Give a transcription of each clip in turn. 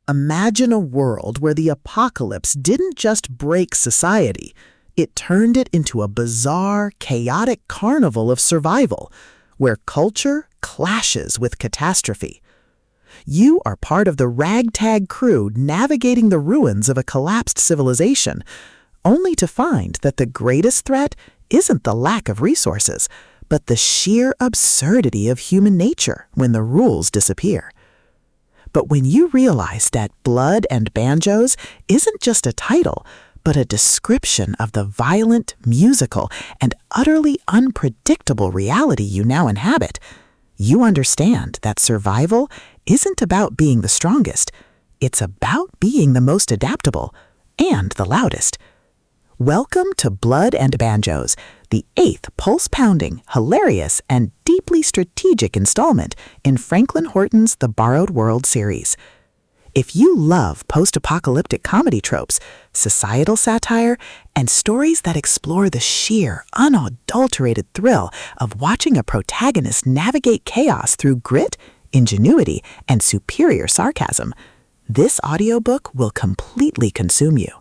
Imagine a world where the apocalypse didn't just break society, it turned it into a bizarre, chaotic carnival of survival, where culture clashes with catastrophe. You are part of the Ragtag Crew navigating the ruins of a collapsed civilization, only to find that the greatest threat isn't the lack of resources, but the sheer absurdity of human nature when the rules disappear. But when you realize that Blood and Banjos isn't just a title, but a description of the violent, musical, and utterly unpredictable reality you now inhabit, you understand that survival isn't about being the strongest, it's about being the most adaptable and the loudest. Welcome to Blood and Banjos, the 8th pulse-pounding, hilarious, and deeply strategic installment in Franklin Horton's The Borrowed World series. If you love post-apocalyptic comedy tropes, societal satire, and stories that explore the sheer, unadulterated thrill of watching a protagonist navigate chaos through grit, ingenuity, and superior sarcasm, this audiobook will completely consume you.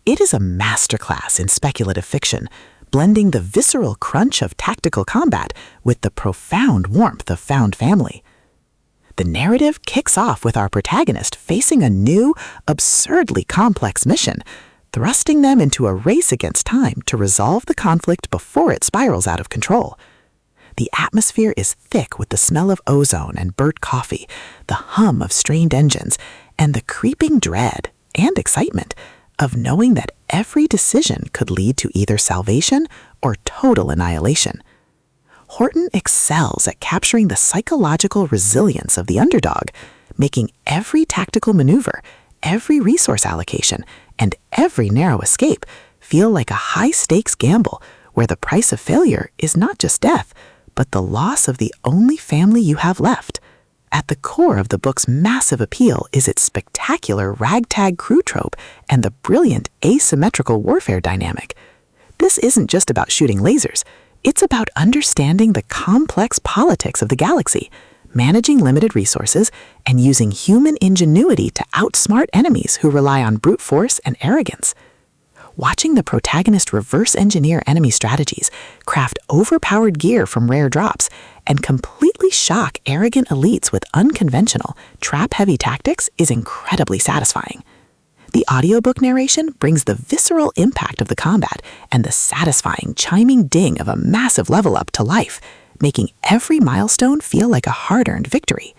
It is a masterclass in speculative fiction, blending the visceral crunch of tactical combat with the profound warmth of found family. The narrative kicks off with our protagonist facing a new, absurdly complex mission, thrusting them into a race against time to resolve the conflict before it spirals out of control. The atmosphere is thick with the smell of ozone and burnt coffee, the hum of strained engines, and the creeping dread and excitement of knowing that every decision could lead to either salvation or total annihilation. Horton excels at capturing the psychological resilience of the underdog, making every tactical maneuver, every resource allocation, and every narrow escape feel like a high-stakes gamble where the price of failure is not just death, but the loss of the only family you have left. At the core of the book's massive appeal is its spectacular Ragtag Crew trope and the brilliant asymmetrical warfare dynamic. This isn't just about shooting lasers. It's about understanding the complex politics of the galaxy, managing limited resources, and using human ingenuity to outsmart enemies who rely on brute force and arrogance. Watching the protagonist reverse engineer enemy strategies, craft overpowered gear from rare drops, and completely shock arrogant elites with unconventional, trap-heavy tactics is incredibly satisfying. The audiobook narration brings the visceral impact of the combat and the satisfying, chiming ding of a massive level up to life, making every milestone feel like a hard-earned victory.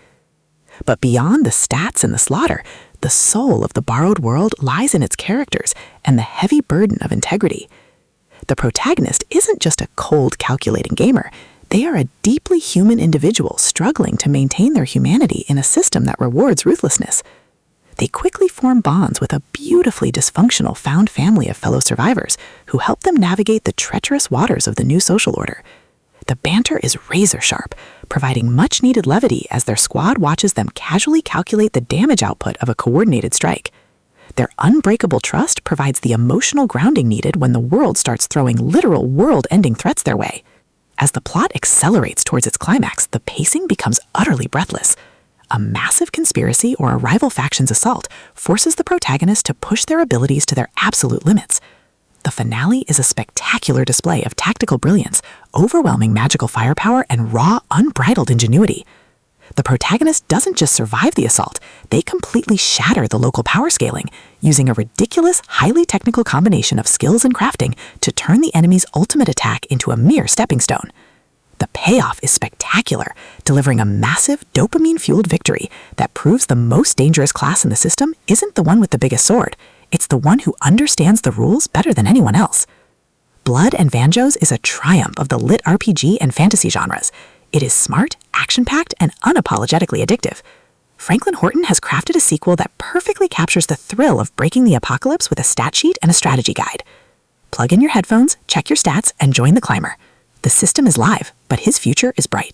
But beyond the stats and the slaughter, the soul of The Borrowed World lies in its characters and the heavy burden of integrity. The protagonist isn't just a cold, calculating gamer. They are a deeply human individual struggling to maintain their humanity in a system that rewards ruthlessness. They quickly form bonds with a beautifully dysfunctional found family of fellow survivors who help them navigate the treacherous waters of the new social order. The banter is razor-sharp, providing much-needed levity as their squad watches them casually calculate the damage output of a coordinated strike. Their unbreakable trust provides the emotional grounding needed when the world starts throwing literal world-ending threats their way. As the plot accelerates towards its climax, the pacing becomes utterly breathless. A massive conspiracy or a rival faction's assault forces the protagonist to push their abilities to their absolute limits. The finale is a spectacular display of tactical brilliance, overwhelming magical firepower, and raw, unbridled ingenuity. The protagonist doesn't just survive the assault, they completely shatter the local power scaling, using a ridiculous, highly technical combination of skills and crafting to turn the enemy's ultimate attack into a mere stepping stone. The payoff is spectacular, delivering a massive, dopamine-fueled victory that proves the most dangerous class in the system isn't the one with the biggest sword. It's the one who understands the rules better than anyone else. Blood and Banjos is a triumph of the LitRPG and fantasy genres. It is smart, action-packed, and unapologetically addictive. Franklin Horton has crafted a sequel that perfectly captures the thrill of breaking the apocalypse with a stat sheet and a strategy guide. Plug in your headphones, check your stats, and join the climber. The system is live, but his future is bright.